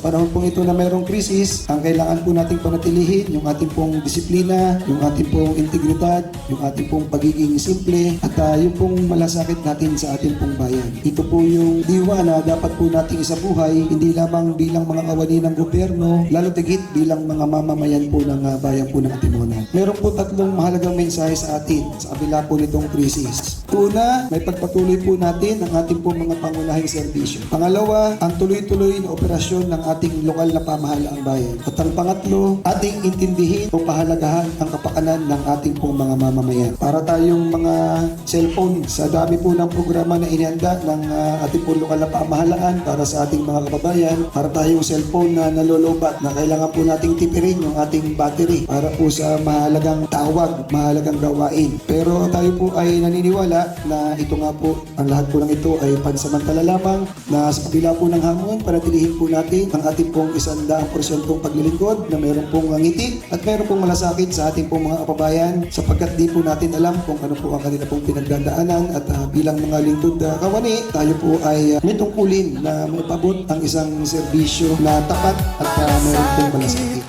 panahon pong ito na mayroong krisis, ang kailangan po nating panatilihin yung ating pong disiplina, yung ating pong integridad, yung ating pong pagiging simple, at yung pong malasakit natin sa ating pong bayan. Ito po yung diwa na dapat po nating isabuhay, hindi lamang bilang mga kawani ng gobyerno, lalo tigit bilang mga mamamayan po ng bayan po ng Antimonan. Meron po tatlong mahalagang mensahe sa atin sa kabila po nitong krisis. Una, may pagpatuloy po natin ang ating pong mga pangunahing serbisyo. Pangalawa, ang tuloy-tuloy na operasyon ng ating lokal na pamahalaang bayan. At ang pangatlo, ating intindihin o pahalagahan ang kapakanan ng ating pong mga mamamayan. Para tayong mga cellphone, sa dami po ng programa na inihanda ng ating pong lokal na pamahalaan para sa ating mga kababayan, para tayong cellphone na nalolobat na kailangan po nating tipirin yung ating battery para po sa mahalagang tawag, mahalagang gawain. Pero tayo po ay naniniwala na ito nga po, ang lahat po ng ito ay pansamantala lamang, na sa kabila po ng hamon, panatilihin po natin ang ating pong 100% paglilingkod na mayroon pong ngiti at mayroon pong malasakit sa ating pong mga kababayan, sapagkat di po natin alam kung ano po ang kanila pong pinagdadaanan, at bilang mga lingkod kawani, tayo po ay may tungkulin na maipabot ang isang serbisyo na tapat at mayroon pong malasakit.